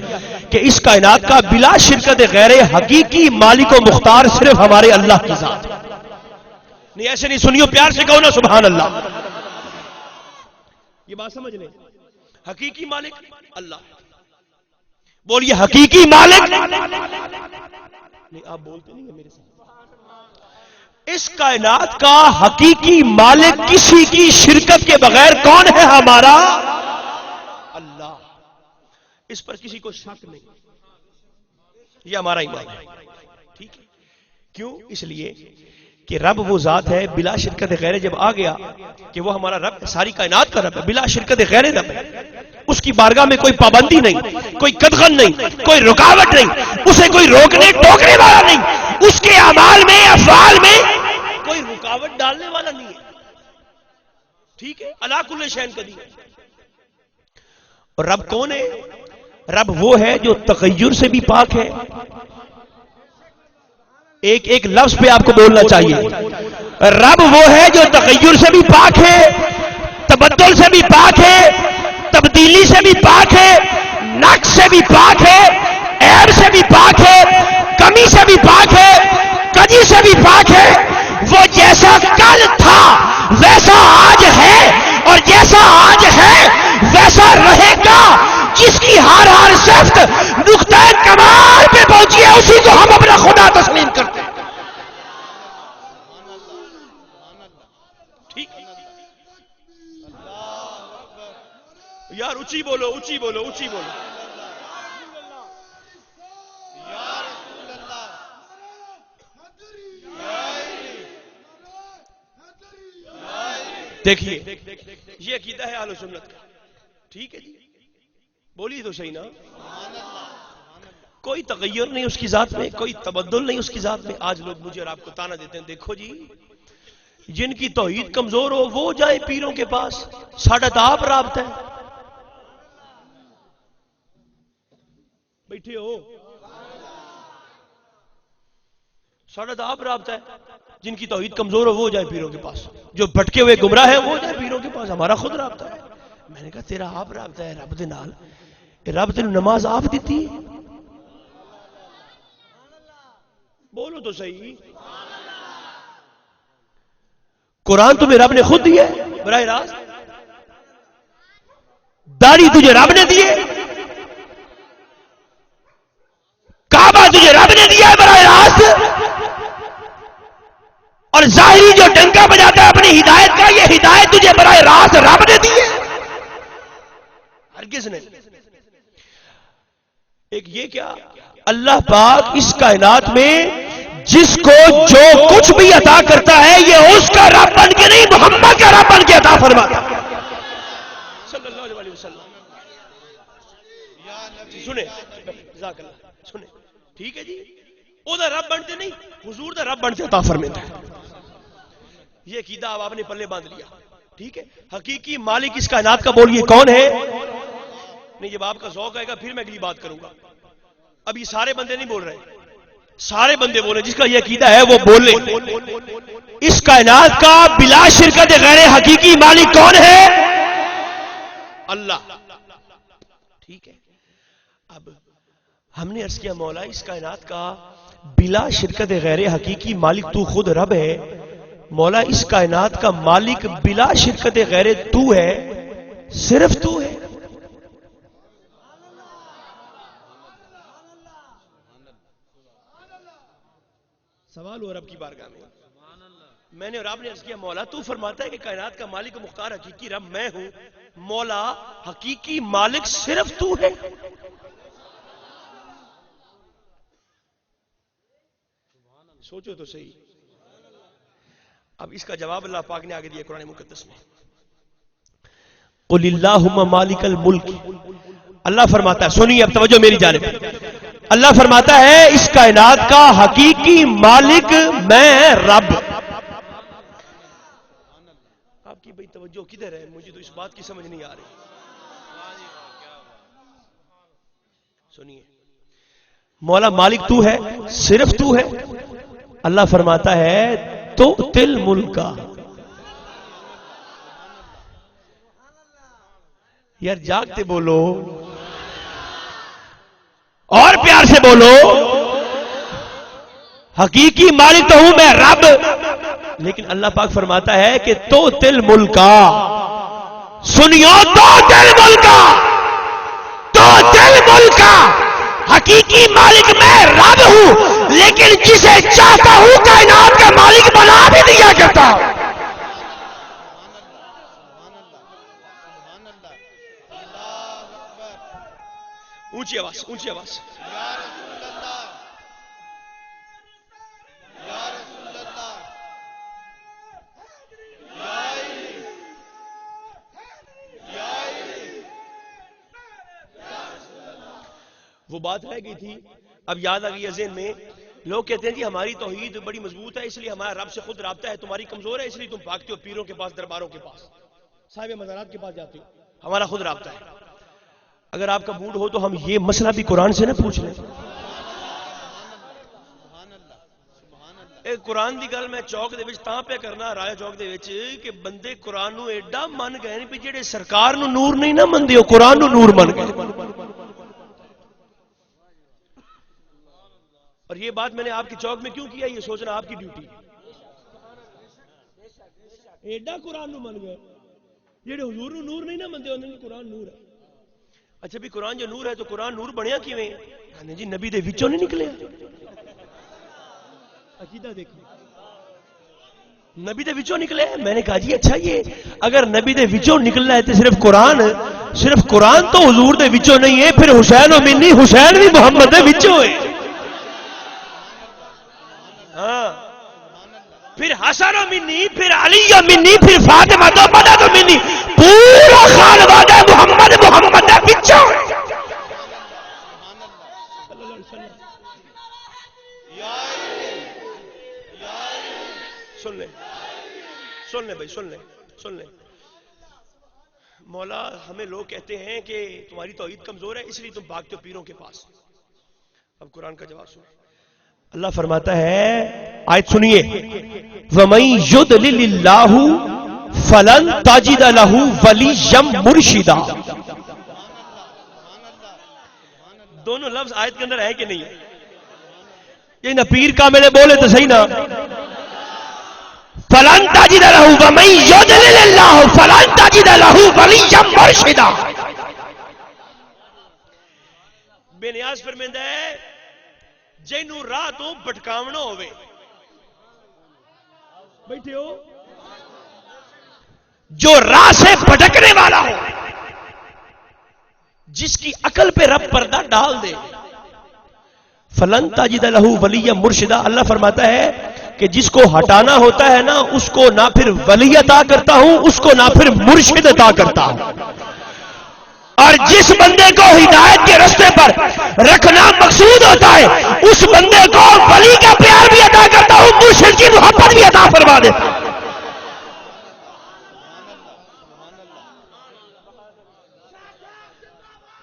کہ اس کائنات کا بلا شرکت غیر حقیقی مالک و مختار صرف ہمارے اللہ کی ذات. نہیں ایسے نہیں، سنیو پیار سے کہو نا سبحان اللہ. یہ بات سمجھ لیں، حقیقی مالک اللہ. بولیے حقیقی مالک. نہیں آپ بولتے نہیں ہیں میرے ساتھ. اس کائنات کا حقیقی مالک کسی کی شرکت کے بغیر کون ہے؟ ہمارا اللہ. اس پر کسی کو شک نہیں، یہ ہمارا ایمان ہے. ٹھیک ہے، کیوں؟ اس لیے کہ رب وہ ذات ہے بلا شرکت غیر. جب آ گیا کہ وہ ہمارا رب، ساری کائنات کا رب ہے، بلا شرکت غیر رب ہے. اس کی بارگاہ میں کوئی پابندی نہیں، کوئی قدغن نہیں، کوئی رکاوٹ نہیں، اسے کوئی روکنے ٹوکنے والا نہیں، اس کے اعمال میں افعال میں کوئی رکاوٹ ڈالنے والا نہیں ہے. ٹھیک ہے، الا کل شیء قدیر. اور رب کون ہے؟ رب وہ ہے جو تغیر سے بھی پاک ہے. ایک ایک لفظ پہ آپ کو بولنا چاہیے. رب وہ ہے جو تغیر سے بھی پاک ہے، تبدل سے بھی پاک ہے، تبدیلی سے بھی پاک ہے، نقص سے بھی پاک ہے، عیب سے بھی پاک ہے، کمی سے بھی پاک ہے، کجی سے بھی پاک ہے. وہ جیسا کل تھا ویسا آج ہے، اور جیسا آج ہے ویسا رہے گا. جس کی ہر ہر صفت نقطہ کمال پہ پہنچی ہے اسی کو ہم اپنا خدا تسلیم کرتے ہیں. ٹھیک یار اونچی بولو اونچی بولو اونچی بولو. دیکھیے یہ عقیدہ ہے اہل سنت کا. ٹھیک ہے جی بولیے تو صحیح نا. کوئی تغیر نہیں اس کی ذات میں, کوئی تبدل نہیں اس کی ذات میں. آج لوگ مجھے اور آپ کو تانا دیتے ہیں دیکھو جی جن کی توحید کمزور ہو وہ جائیں پیروں کے پاس, ساڈا تو آپ رابطہ ہے. بیٹھے ہو ساڈا تو آپ رابطہ ہے. جن کی توحید کمزور ہو وہ جائے پیروں کے پاس, جو بھٹکے ہوئے گمراہ ہیں وہ جائے پیروں کے پاس, ہمارا خود رابطہ ہے. میں نے کہا تیرا آپ رابطہ ہے رب دے نال, رب تینوں نماز آپ دیتی ہے. بولو تو صحیح. قرآن تمہیں رب نے خود دیا ہے براہ راست, داڑھی تجھے رب نے دی ہے, کعبہ تجھے رب نے دیا ہے براہ راست, اور ظاہری جو ڈنکا بجاتا ہے اپنی ہدایت کا یہ ہدایت تجھے براہ راست رب نے دی ہے. ہرگز نہیں. ایک یہ کیا اللہ پاک اس کائنات میں جس کو جو کچھ بھی عطا کرتا ہے یہ اس کا رب بن کے نہیں محمد کا رب بن کے عطا فرماتا ہے صلی اللہ علیہ وسلم. سنیں جزاک اللہ سنیں ٹھیک ہے جی, او دا رب بنتے نہیں حضور دا رب بنتے عطا فرماتا ہے. یہ عقیدہ اب آپ نے پلے باندھ لیا. ٹھیک ہے حقیقی مالک اس کائنات کا بولیے کون ہے. نہیں جب آپ کا ذوق آئے گا پھر میں اگلی بات کروں گا. اب یہ سارے بندے نہیں بول رہے, سارے بندے بولے جس کا یہ عقیدہ ہے وہ بولے. اس کائنات کا بلا شرکت غیر حقیقی مالک کون ہے. اللہ. ٹھیک ہے اب ہم نے عرض کیا مولا اس کائنات کا بلا شرکت غیر حقیقی مالک تو خود رب ہے. مولا اس کائنات کا مالک بلا شرکت غیر تو ہے, صرف تو ہے. سوال ہو رب کی بارگاہ میں نے اور آپ نے عرض کیا مولا تو فرماتا ہے کہ کائنات کا مالک و مختار حقیقی رب میں ہوں, مولا حقیقی مالک صرف تو ہے. سوچو تو صحیح. اب اس کا جواب اللہ پاک نے آگے دیا قرآن مقدس میں, قل اللہم مالک الملک. اللہ فرماتا ہے سنیے اب توجہ میری جانب, اللہ فرماتا ہے اس کائنات کا حقیقی مالک میں رب. آپ کی بھائی توجہ کدھر ہے, مجھے تو اس بات کی سمجھ نہیں آ رہی. سنیے مولا مالک تو ہے, صرف تو ہے. اللہ فرماتا ہے تو تل ملکا. یار جاگتے بولو اور پیار سے بولو, حقیقی مالک تو ہوں میں رب, لیکن اللہ پاک فرماتا ہے کہ تو تل ملکا. سنیو تو تل ملکا, تو تل ملکا. حقیقی مالک میں رب ہوں لیکن جسے چاہتا ہوں کائنات کا مالک بنا بھی دیا کرتا ہوں. اونچی آواز اونچی آواز. وہ بات رہ گئی تھی اب یاد آ گئی ہے ذہن میں. لوگ کہتے ہیں جی ہماری توحید بڑی مضبوط ہے اس لیے ہمارا رب سے خود رابطہ ہے, تمہاری کمزور ہے اس لیے تم بھاگتے ہو پیروں کے پاس, درباروں کے پاس, صاحب مزارات کے پاس جاتے ہو. ہمارا خود رابطہ ہے. اگر آپ کا موڈ ہو تو ہم یہ مسئلہ بھی قرآن سے نہ پوچھ لیں. ایک قرآن دی گل میں چوک دے وچ تاں پہ کرنا رایا چوک دے وچ کہ بندے قرآن نو ایڈا من گئے نہیں بھی جڑے سرکار نو نور نہیں نہ مندے ہو قرآن نو نور من گئے. اور یہ بات میں نے آپ کی چوک میں کیوں کیا, یہ سوچنا آپ کی ڈیوٹی ہے. ایڈا قرآن نو من گئے جڑے حضور نو نور نہیں نہ مندے انہاں قرآن نور ہے. اچھا بھی قرآن جو نور ہے تو قرآن نور بنیا کیویں؟ کہنے جی نبی دے وچوں نہیں نکلیا. عقیدہ دیکھو نبی دے وچوں نکلے. میں نے کہا جی اچھا یہ اگر نبی دے وچوں نکلنا ہے تو صرف قرآن تو حضور دے وچوں نہیں ہے، پھر حسین و منی حسین بھی محمد دے وچوں ہے. ہاں پھر حسن و منی، پھر علی و منی، پھر فاطمہ تو مدد و منی، پورا خانوادہ محمد دے وچوں ہے. سن لیں بھائی، سن لیں. مولا ہمیں لوگ کہتے ہیں کہ تمہاری توحید کمزور ہے اس لیے تم بھاگتے ہو پیروں کے پاس. اب قرآن کا جواب سن. اللہ فرماتا ہے، آیت سنیے، وَمَن يُضْلِلِ اللَّهُ فَلَن تَجِدَ لَهُ وَلِيًّا مُرْشِدًا. دونوں لفظ آیت کے اندر ہے کہ نہیں ہے؟ یہ نہ پیر کا میں نے بولے تو صحیح نا. فَلَن تَجِدَ لَهُ وَمَن يُضْلِلِ اللَّهُ فَلَن تَجِدَ لَهُ وَلِيًّا مُرْشِدًا. بے نیاز فرماندا ہے جینوں راہ تو بھٹکاونا ہوے. بیٹھے ہو جو راہ سے بھٹکنے والا ہو، جس کی عقل پہ رب پردہ ڈال دے. فلن تجد لہ ولیا مرشدہ. اللہ فرماتا ہے کہ جس کو ہٹانا ہوتا ہے نا اس کو نہ پھر ولی عطا کرتا ہوں، اس کو نہ پھر مرشد عطا کرتا ہوں. اور جس بندے کو ہدایت کے راستے پر رکھنا مقصود ہوتا ہے اس بندے کو ولی کا پیار بھی عطا کرتا ہوں، مرشد کی محبت بھی عطا فرما دیتا ہوں.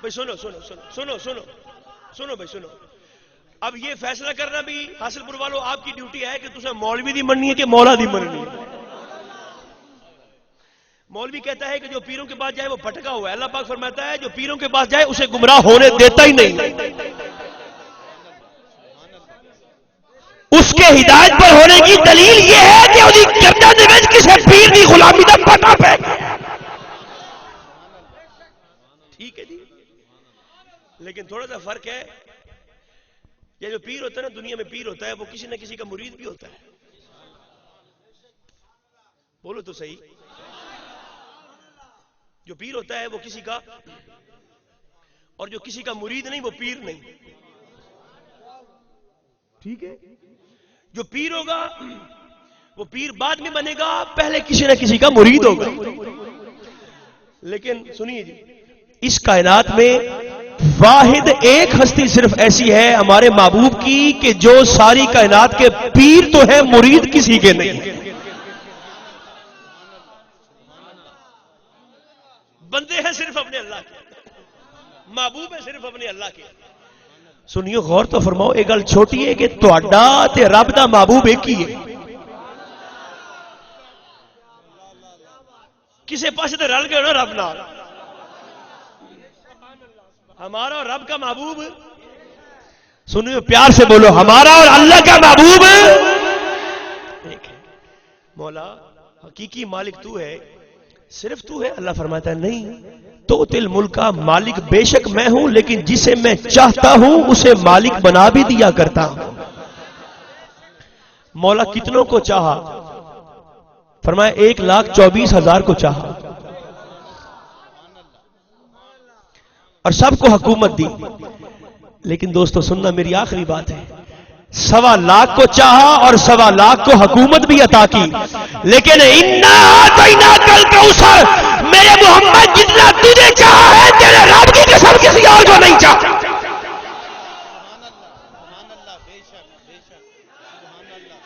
بھائی سنو بھائی سنو. اب یہ فیصلہ کرنا بھی حاصل پور والوں آپ کی ڈیوٹی ہے کہ تسے مولوی دی مننی ہے کہ مولا دی مننی ہے. مولوی کہتا ہے کہ جو پیروں کے پاس جائے وہ بھٹکا ہوا ہے. اللہ پاک فرماتا ہے جو پیروں کے پاس جائے اسے گمراہ ہونے دیتا ہی نہیں. اس کے ہدایت پر ہونے کی دلیل یہ ہے کہ اس کی گردن میں کسی پیر کی غلامی کا پتہ پہ. ٹھیک ہے جی، لیکن تھوڑا سا فرق ہے. یہ جو پیر ہوتا ہے نا دنیا میں پیر ہوتا ہے وہ کسی نہ کسی کا مرید بھی ہوتا ہے. بولو تو صحیح. جو پیر ہوتا ہے وہ کسی کا، اور جو کسی کا مرید نہیں وہ پیر نہیں. ٹھیک ہے. جو پیر ہوگا وہ پیر بعد میں بنے گا، پہلے کسی نہ کسی کا مرید ہوگا. لیکن سنیے جی، اس کائنات میں واحد ایک ہستی صرف ایسی ہے ہمارے محبوب کی کہ جو ساری کائنات کے پیر تو ہے مرید کسی کے نہیں. بندے ہیں صرف اپنے اللہ کے، محبوب ہے صرف اپنے اللہ کے. سنیو غور تو فرماؤ، ایک گل چھوٹی ہے کہ تہاڈا تے رب دا محبوب ایک ہی ہے. کسے پاسے تے رل گئے نا رب نال. ہمارا اور رب کا محبوب، سنیو پیار سے بولو، ہمارا اور اللہ کا محبوب ایک ہے. مولا حقیقی مالک تو ہے، صرف تو ہے. اللہ فرماتا ہے نہیں، تو تل ملک کا مالک بے شک میں ہوں، لیکن جسے میں چاہتا ہوں اسے مالک بنا بھی دیا کرتا ہوں. مولا کتنوں کو چاہا؟ فرمایا 1,24,000 کو چاہا اور سب کو حکومت دی. لیکن دوستو سننا میری آخری بات ہے، 1,25,000 کو چاہا اور 1,25,000 کو حکومت بھی عطا کی. لیکن اِنَّا أَعْطَيْنَاكَ الْكَوْثَرَ، میرے محمد جتنا تجھے چاہا ہے تیرے رب کی قسم کسی اور کو نہیں چاہا. سبحان اللہ، بے شک بے شک. سبحان اللہ.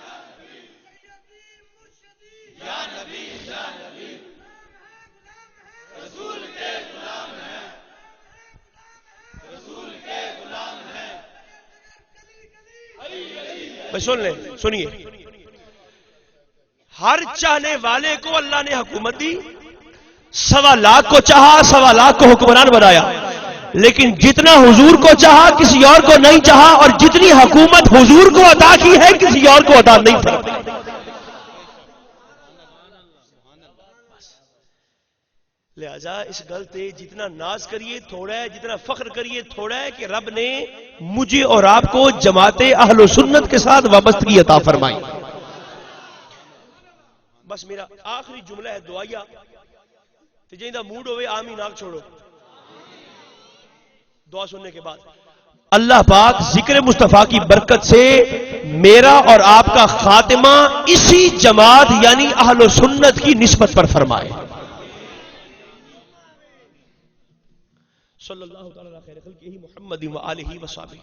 یا نبی یا نبی رسول کے غلام ہیں، رسول کے غلام ہیں. بھائی سن لیں، سنیے، ہر چاہنے والے کو اللہ نے حکومت دی. 1,25,000 کو چاہا، 1,25,000 کو حکمران بنایا. لیکن جتنا حضور کو چاہا کسی اور کو نہیں چاہا، اور جتنی حکومت حضور کو عطا کی ہے کسی اور کو عطا نہیں فرمائی. لہذا اس گل تے جتنا ناز کریے تھوڑا ہے، جتنا فخر کریے تھوڑا ہے کہ رب نے مجھے اور آپ کو جماعت اہل و سنت کے ساتھ وابستگی عطا فرمائی۔ بس میرا آخری جملہ ہے دعائیہ، تو جہاں موڈ ہوئے آمین آنکھ چھوڑو دعا سننے کے بعد۔ اللہ پاک ذکر مصطفیٰ کی برکت سے میرا اور آپ کا خاتمہ اسی جماعت یعنی اہل و سنت کی نسبت پر فرمائے۔ صلی اللہ تعالی خیر خلقہ محمد و آلہ و صحبہ۔